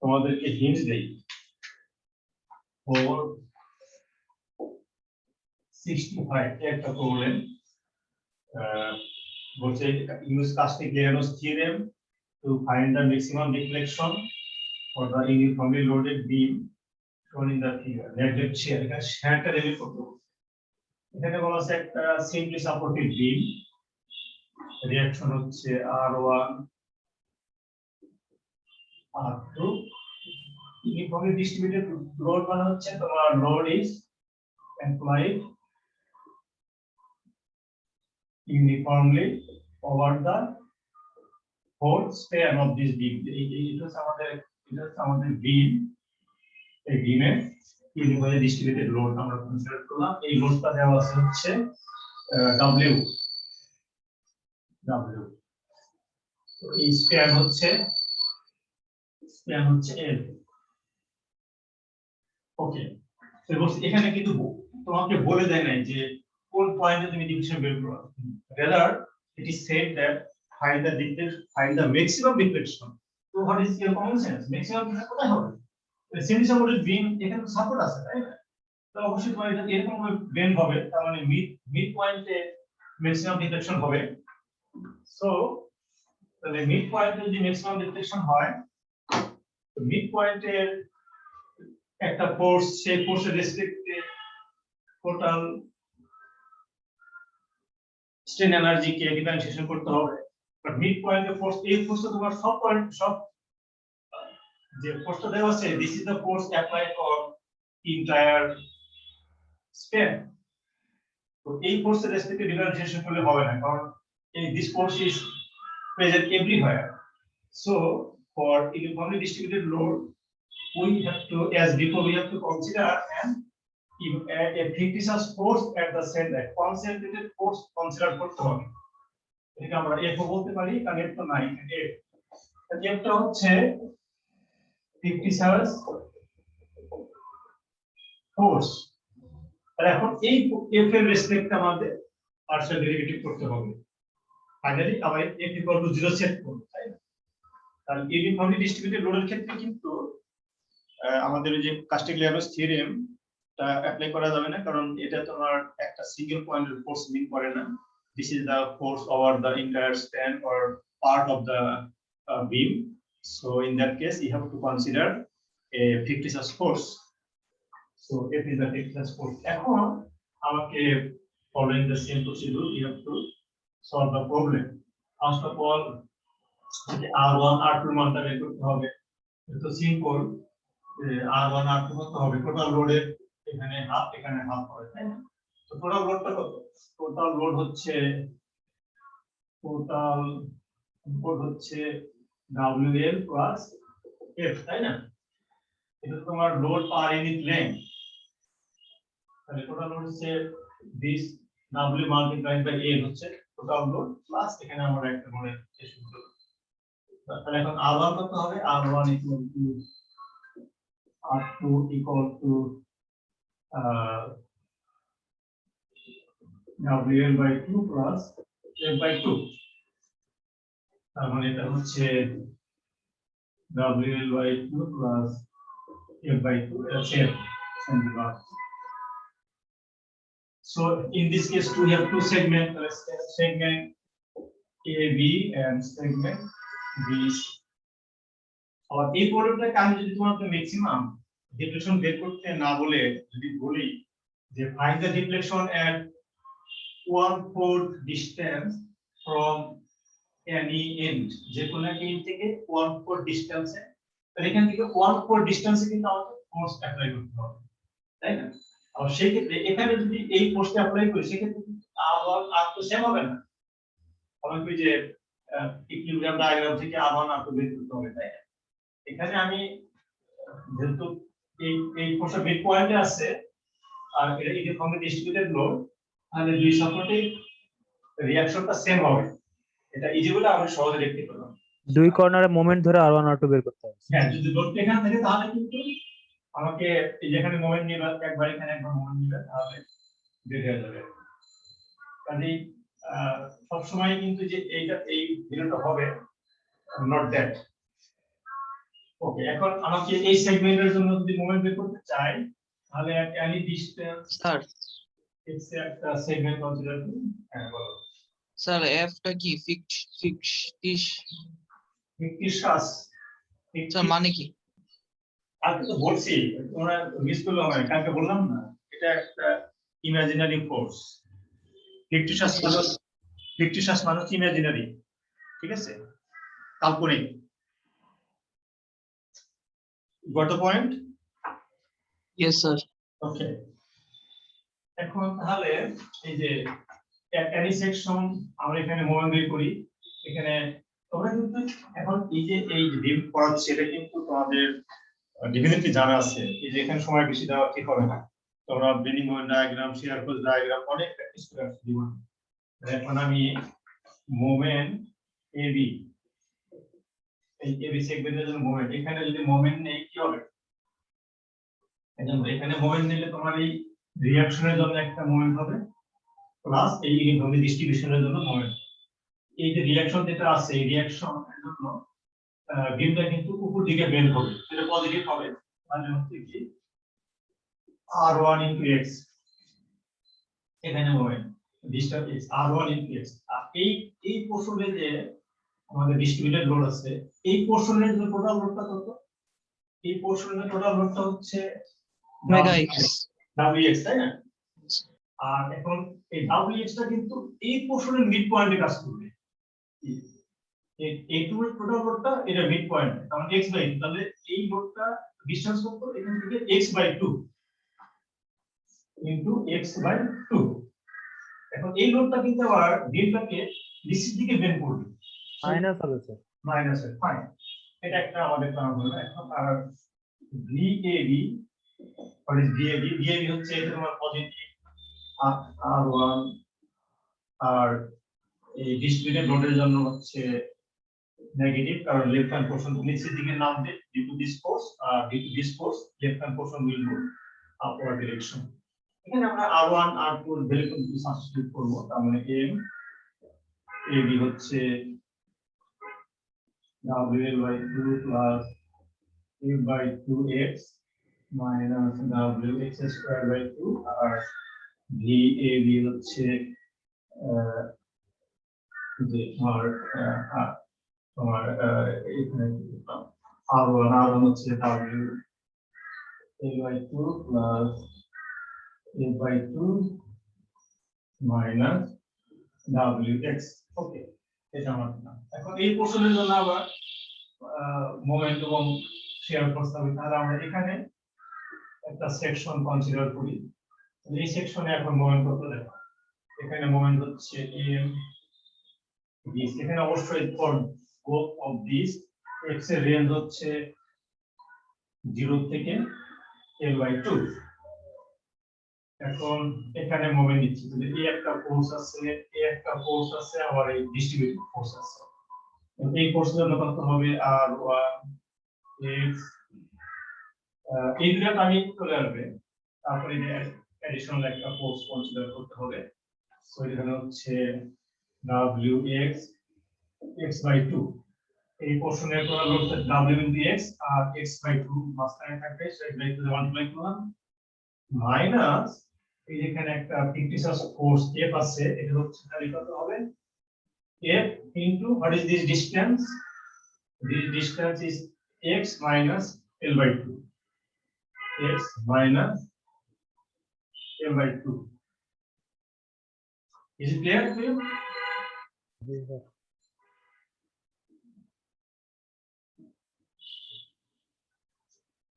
তোমাদেরকে হিন্ট দেই। 465 একটা প্রবলেম বলছে use Castigliano's theorem to find the maximum deflection for the uniformly loaded beam shown in the figure. Neglect shear, এখানে শেয়ারটা রিলিভ করতে হবে। এখানে বলা আছে একটা সিম্পলি সাপোর্টেড বিম, রিঅ্যাকশন হচ্ছে R1 R2, uniformly distributed load মানে হচ্ছে তোমার load is applied uniformly over the whole span of this beam. It was আমাদের beam, এই বিমের uniformly distributed load আমরা কনসিডার করলাম। এই লোডটা দেওয়া আছে হচ্ছে W। তো এই স্প্যান হচ্ছে L। ওকে, এখানে কিন্তু তোমাকে বলে দেয় নাই যে কোন পয়েন্টে তুমি ডিফ্লেকশন বের করো। rather it is said that find the maximum deflection. So what is your common sense? Maximum deflection কোথায় হবে? সেমি সাপোর্টেড বিম, এখানে তো সাপোর্ট আছে তাই না? তো অবশ্যই তোমার এটা এরকম ভাবে বেন্ড হবে, তার মানে মিড পয়েন্টে ম্যাক্সিমাম ডিফ্লেকশন হবে। সো তাহলে মিড পয়েন্টে যদি ম্যাক্সিমাম ডিফ্লেকশন হয়, তো মিড পয়েন্টের একটা ফোর্স, সেই ফোর্সের রেসপেক্টে টোটাল স্ট্রেন এনার্জিকে ডিফারেন্সিয়েশন করতে হবে। বাট মিড পয়েন্টের ফোর্স, এই ফোর্সটা তোমার সব যে ফোর্সটা দেওয়া আছে, this is the force applied on entire span. তো এই ফোর্সের রেসপেক্টে ডিফারেন্সিয়েশন করলে হবে না, কারণ এই this force is present everywhere. So for uniformly distributed load we have to, as before, we have to consider a fictitious force at the center, concentrated force consider করতে হবে। এটাকে আমরা F বলতে পারি, কারণ F তো নাই, F টা হচ্ছে fictitious force। আর এখন এই F এর রেসপেক্ট আমাদের পার্শিয়াল ডেরিভেটিভ করতে হবে। ফাইনালি আবার F equal to 0 সেট করব, তাই না? কারণ ইউনিফর্মলি ডিস্ট্রিবিউটেড লোডের ক্ষেত্রে কিন্তু আমাদের যে কাস্টিগলিয়ানোস থিওরেম টা অ্যাপ্লাই করা যাবে না, কারণ এটা তোমার একটা সিঙ্গেল পয়েন্টের ফোর্স মিন করে না। This is the force over the entire span or part of the beam. So in that case you have to consider a fictitious force. So F is the fictitious force. এখন আমাকে following the same procedure you have to solve the problem. First of all, R1 R2 মানটা বের করতে হবে। এটা সিম্পল, R1 R2 কত হবে? টোটাল লোডের এখানে হাফ হবে, তাই না? তো টোটাল লোডটা কত? টোটাল লোড হচ্ছে WL প্লাস F, তাই না? এটা তোমার লোড পার ইউনিট লেংথ। তাহলে টোটাল লোড হচ্ছে this W multiplied by L হচ্ছে টোটাল লোড প্লাস এখানে আমরা একটা লোডের হিসাব করব। তাহলে এখন R1 কত হবে? R1 equal to R2 equal to WL by 2 plus F by 2। তার মানে এটা হচ্ছে WL by 2 plus F by 2, এটা same bus. So in this case we have two segment AB and segment BC, আর এই প্রবলেমটাকে আমি যদি তোমাকে ম্যাক্সিমাম ডিফ্লেকশন বের করতে না বলে যদি বলি যে find the deflection at 1/4 distance from any end, যে কোনো একটা এন্ড থেকে 1/4 ডিসটেন্সে, তাহলে এখান থেকে 1/4 ডিসটেন্সে কিন্তু আমাদের ফোর্স অ্যাপ্লাই করতে হবে, তাই না? আর সেই ক্ষেত্রে এখানে যদি এই ফোর্সটা অ্যাপ্লাই করি সেক্ষেত্রে কিন্তু আবার আর তো সেম হবে না, আমাকে ওই যে ইকুইলিব্রিয়াম ডায়াগ্রাম থেকে আবার আর তো বের করতে হবে, তাই না? এখানে আমি যেহেতু এই ফোর্সটা মিড পয়েন্টে আছে আর এটা ইউনিফর্মলি ডিস্ট্রিবিউটেড লোড, তাহলে দুই সাপোর্টে রিঅ্যাকশনটা সেম হবে, এটা ইজি বলে আমরা সহজে দেখতে পেলাম। দুই কর্নারে মোমেন্ট ধরে R1 R2 বের করতে হবে। হ্যাঁ, যদি লোডটা এখানে থাকে তাহলে কিন্তু আমাকে এই যেখানে মোমেন্ট নিবে একবার এখানে একবার মোমেন্ট নিবে তাহলে বের হয়ে যাবে। কাজে সব সময় কিন্তু যে এইটা এই ভিডিওটা হবে নট দ্যাট। ওকে, এখন আমাকে এই সেগমেন্টের জন্য যদি মোমেন্ট বের করতে চাই তাহলে এনি ডিসটেন্স স্যার এক্স এ একটা সেগমেন্ট কনসিডার করি। হ্যাঁ বলো। স্যার এফটা কি ফিক্সড ফিকটিশাস স্যার মানে কি? আজকে তো বলছি, তোমরা মিস করলো আমি কালকে বললাম না, এটা একটা ইমাজিনারি ফোর্স। ফিকটিশাস মানে ইমাজিনারি, ঠিক আছে, কাল্পনিক। Got the point? Yes sir. Okay, এখন তাহলে এই যে এনি সেকশন আমরা এখানে মোমেন্ট বের করি, এখানে তোমরা কিন্তু এখন এই যে ডিপ পড়াচ্ছি এটা কিন্তু তোমাদের ডেফিনেটলি জানা আছে। এই যে এখানে সময় বেশি দেওয়া ঠিক হবে না, তোমরা breeding moment diagram, shear force diagram অনেক প্র্যাকটিস করে আসছো জীবনে। এখন আমি মোমেন্ট এবি, এই এবি সেগমেন্টের জন্য মোমেন্ট, এখানে যদি মোমেন্ট নেই কি হবে? এখানে মোমেন্ট নিলে তোমার এই রিঅ্যাকশনের জন্য একটা মোমেন্ট হবে প্লাস এই ইউনিফর্মলি ডিস্ট্রিবিউশনের জন্য মোমেন্ট। এই যে রিঅ্যাকশন যেটা আছে এই রিঅ্যাকশনের জন্য বিমটা কিন্তু উপর দিকে বেন্ড হবে, সেটা পজিটিভ হবে, মানে হচ্ছে কি r1 * x, এখানে moment distance x r1 * x। আর এই পোরশনে যে আমাদের ডিস্ট্রিবিউটেড লোড আছে এই পোরশনের যে টোটাল লোডটা কত? এই পোরশনের টোটাল লোডটা হচ্ছে মেগা এক্স wx, তাই না? আর এখন এই wx টা কিন্তু এই পোরশনের মিড পয়েন্টে কাজ করবে। এই টু এর টোটাল লোডটা এটা মিড পয়েন্ট, কারণ x/2, তাহলে এই লোডটা ডিসটেন্স কত? এখান থেকে x/2 ইনটু x/2। এখন এই লোডটা কিন্তু আবার বিমটাকে নিচের দিকে বেন্ড করবে, মাইনাস হবে স্যার। মাইনাস এর, ফাইন, এটা একটা আমাদের কারণ হলো। এখন আর VAB, what is VAB? VAB হচ্ছে এটা তোমার পজিটিভ R1, আর এই ডিস্ট্রিবিউটেড লোডের জন্য হচ্ছে নেগেটিভ, কারণ লেফট হ্যান্ড পোরশন নিচের দিকে নামবে ডিউ টু দিস ফোর্স, আর due to this force left hand portion will move upward direction. এখানে আমরা R1 R2 এর ভ্যালু কিন্তু সাবস্টিটিউট করব, তার মানে M AB হচ্ছে WL/2 plus A/2x minus WX²/2, আর VAB হচ্ছে যে তোমার এখানে R1 হচ্ছে WA/2 plus A/2 minus WX। ওকে, এটা আমার নাম। এখন এই পোরশনের জন্য আবার মোমেন্ট এবং শিয়ার ফোর্স হবে, তাহলে আমরা এখানে একটা সেকশন কনসিডার করি। এই সেকশনে এখন মোমেন্ট কত দেখো, এখানে মোমেন্ট হচ্ছে m this, এখানে অবশ্যই for both of these x এর রেঞ্জ হচ্ছে 0 থেকে L/2। এখন এখানে মোমেন্ট নিচ্ছি, যদি এই একটা ফোর্স আছে, আবার এই ডিস্ট্রিবিউটেড ফোর্স আছে। এই ফোর্সের জন্য কত হবে? R1 x, এই দুটো আমি চলে আসবে, তারপরে অ্যাডিশনাল একটা ফোর্স কনসিডার করতে হবে। সো এখানে হচ্ছে WX x/2, এই পোরশনের টোটাল লোড হচ্ছে W * x, আর x/2 মাঝখানে থাকবে, সো x/2 মাল্টিপ্লাই করলাম মাইনাস এই যেখানে একটা ফিকটিশাস ফোর্স F আছে, এটা হচ্ছে তাহলে কত হবে? F into what is this distance? This distance is x minus L by 2. X minus L by 2. Is it clear to you?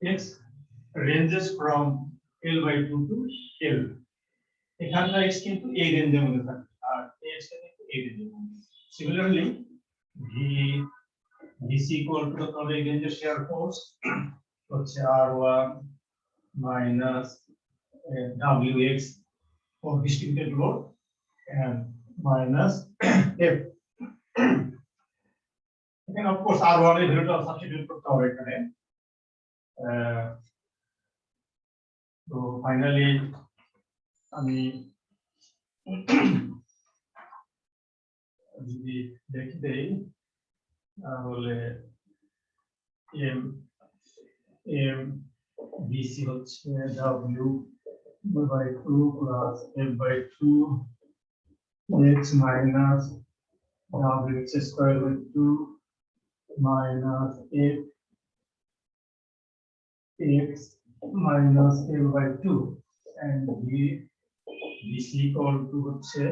X ranges from L by 2 to L. এখানকার x কিন্তু এই রেঞ্জের মধ্যে থাকে আর x টা কিন্তু এই রেঞ্জের মধ্যে। Similarly, VC equal to the total range shear force হচ্ছে R1 minus WX for distributed load and minus F. এখানে of course R1 এর ভ্যালুটা সাবস্টিটিউট করতে হবে এখানে। তো ফাইনালি আমি যদি দেখি দেই তাহলে এম এম বিসি হচ্ছে W by 2 plus F by 2 x minus WX square by 2 minus F x minus L by 2 and BC equal to হচ্ছে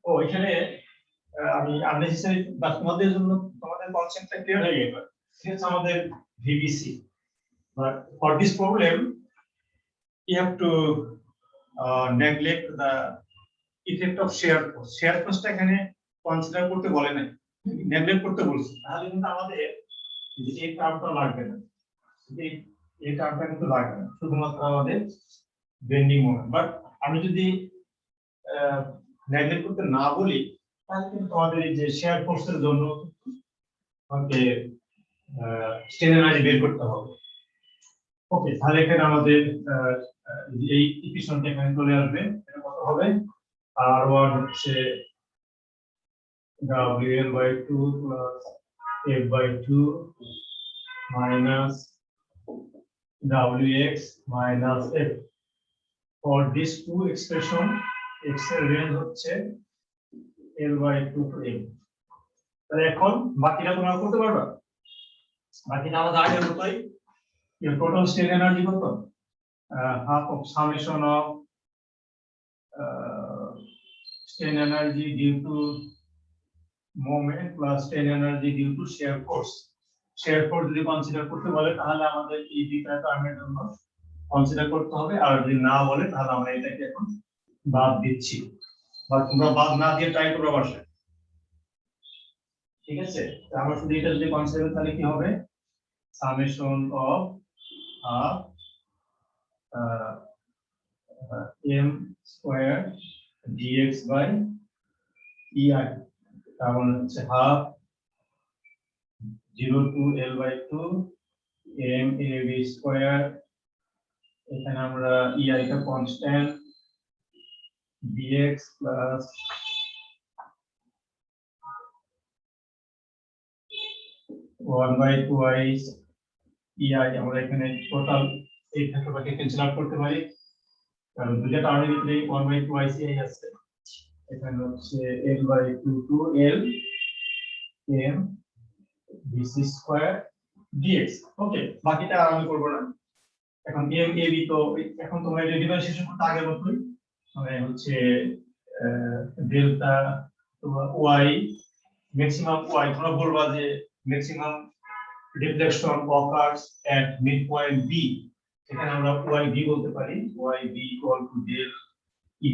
ও এখানে আমি আননেসেসারি বা তোমাদের জন্য তোমাদের কনসেপ্টটা ক্লিয়ার হয়ে গেল সেটা আমাদের VBC but for this problem you have to neglect the effect of shear force টা এখানে কনসিডার করতে বলে নাই নেগলেক্ট করতে বলছে তাহলে কিন্তু আমাদের এই টার্মটা লাগবে না এই টার্মটা কিন্তু লাগবে না শুধুমাত্র আমাদের বেন্ডিং মোমেন্ট বাট আমি যদি নেগলেক্ট করতে না বলি তাহলে কিন্তু আমাদের এই যে শেয়ার ফোর্সের জন্য আমাকে স্ট্রেন এনার্জি বের করতে হবে ওকে তাহলে এখানে আমাদের এই ইকুয়েশনটা এখানে চলে আসবে এটা কত হবে R1 হচ্ছে WL by 2 plus F by 2 minus WX minus F. For these two expression, X এর range হচ্ছে L by 2 to M. তাহলে এখন বাকিটা তোমরা করতে পারবা বাকিটা আমাদের আগের মতোই টোটাল স্ট্রেন এনার্জি কত half of summation of strain energy due to moment plus strain energy due to shear force. Shear force যদি কনসিডার করতে বলে তাহলে আমাদের এই দুইটা টার্মের জন্য কনসিডার করতে হবে আর যদি না বলে তাহলে আমরা এটাকে এখন বাদ দিচ্ছি বা তোমরা বাদ না দিয়ে ট্রাই করবে বাসায় ঠিক আছে আমরা শুধু এটা যদি কনসিডার তাহলে কি হবে summation of half m square dx by ei তার মানে হচ্ছে half 0 to L by 2 m ab square এখানে আমরা ei টা constant dx plus 1 by 2 ei আমরা এখানে টোটাল এই ক্ষেত্রটাকে ক্যান্সেল আউট করতে পারি কারণ দুইটা টার্মের ভিতরে 1 by 2 ei আছে এখানে হচ্ছে L by 2 to L m bc square dx ওকে বাকিটা আর আমি করব না এখন m ab তো এখন তোমরা এটা ডিফারেন্সিয়েশন করতে আগের মতই মানে হচ্ছে ডেল্টা y ম্যাক্সিমাম y তোমরা বলবা যে maximum deflection occurs at midpoint b এখানে আমরা yb বলতে পারি yb equal to del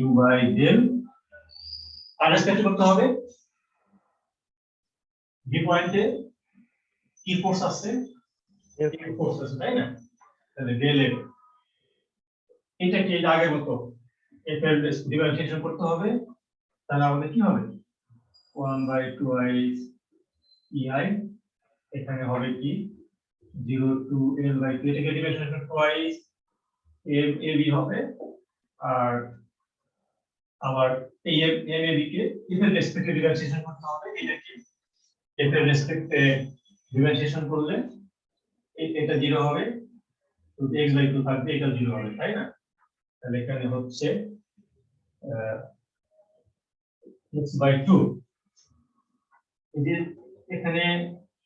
u by del understand করতে হবে b পয়েন্টে কি ফোর্স আছে f ফোর্স আছে তাই না তাহলে del f এটা কি আগের মতো f এর ডিফারেন্সিয়েশন করতে হবে তাহলে আমাদের কি হবে 1 by 2i ei এখানে হবে কি 0 to L by 2 এটাকে ডিফারেন্সিয়েশন twice m ab হবে আর আবার এই m ab কে f এর রেসপেক্টে ডিফারেন্সিয়েশন করতে হবে এটাকে f এর রেসপেক্টে ডিফারেন্সিয়েশন করলে এটা 0 হবে তো x by 2 থাকবে এটা 0 হবে তাই না তাহলে এখানে হচ্ছে x by 2 এই যে এখানে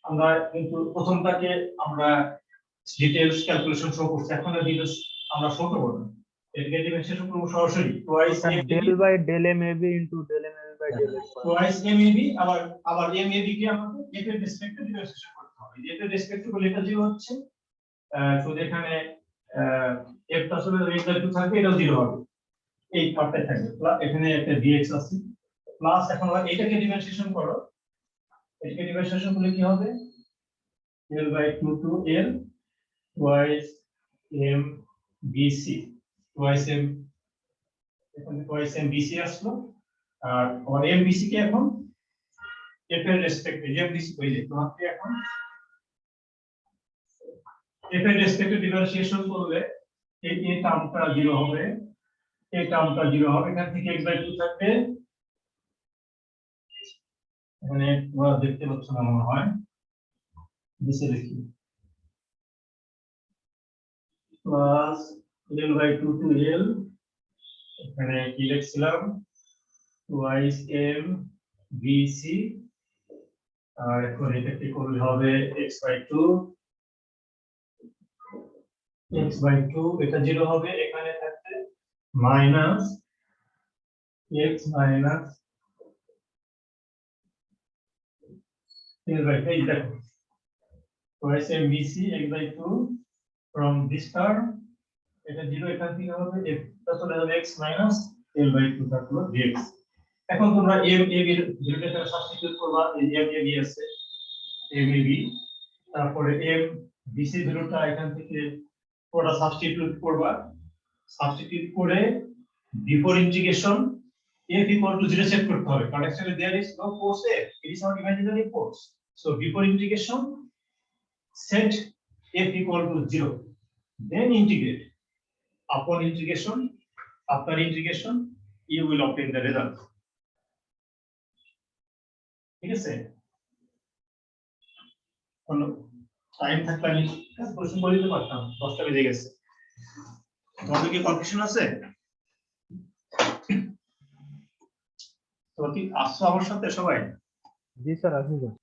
আমরা কিন্তু প্রথমটাকে আমরা ডিটেইলস ক্যালকুলেশন শো করছি, এখন ডিটেইলস আমরা শো করব না, এটাকে ডিফারেন্সিয়েশন করব সরাসরি twice del by del M A B into del M A B by del X twice M A B আবার এমএবি কে আমাদের এফ এর রেসপেক্টে ডিফারেন্সিয়েশন করতে হবে। এফ এর রেসপেক্টে করলে এটা 0 হচ্ছে, তো এখানে এফ টা আসলে রেজাল্ট থাকবে, এটাও 0 হবে, এই পার্টটাই থাকবে। এখানে একটা ডিএক্স আছে প্লাস, এখন আমরা এটাকে ডিফারেন্সিয়েশন করো, এটাকে ডিফারেন্সিয়েশন করলে কি হবে, l by 2 to l twice M B C, twice M, এখানে টুয়াইস এম বিসি আসলো, আর আমার এম বিসি কে এখন এফ এর রেসপেক্টে এম বিসি হয়ে যায়, তোমাকে এখন এফ এর রেসপেক্টে ডিফারেন্সিয়েশন করলে এই টার্মটা 0 হবে, এই টার্মটা 0 হবে, এখান থেকে x বাই 2 থাকবে, এখানে তোমরা দেখতে পাচ্ছ না মনে হয়, নিচে লিখি plus l by 2 to l, এখানে কি লিখছিলাম টুয়াইস এম বিসি, আর এখন এটা কি করলে হবে x বাই 2, x বাই 2 এটা 0 হবে, এখানে থাকবে minus x minus l by 2, দেখো twice mbc x by 2 from this term, এটা 0, এখান থেকে হবে f টা চলে যাবে x minus l by 2 থাকলো dx। এখন তোমরা m a b এর ভ্যালুটা সাবস্টিটিউট করবা, এই m a b আছে m a b, তারপরে m bc ভ্যালুটা এখান থেকে পুরোটা সাবস্টিটিউট করবা, সাবস্টিটিউট করে before integration f equal to 0 set করতে হবে, কারণ actually there is no force f, it is not imaginary force, so before integration set f equal to 0, then integrate, upon integration, after integration you will obtain the result, ঠিক আছে? কোন টাইম থাকলে আমি প্রশ্ন বলে দিতে পারতাম, 10টা বেজে গেছে, তোমাদের কি কনফিউশন আছে? তো কি আসছো আমার সাথে সবাই? জি স্যার, আসুন স্যার।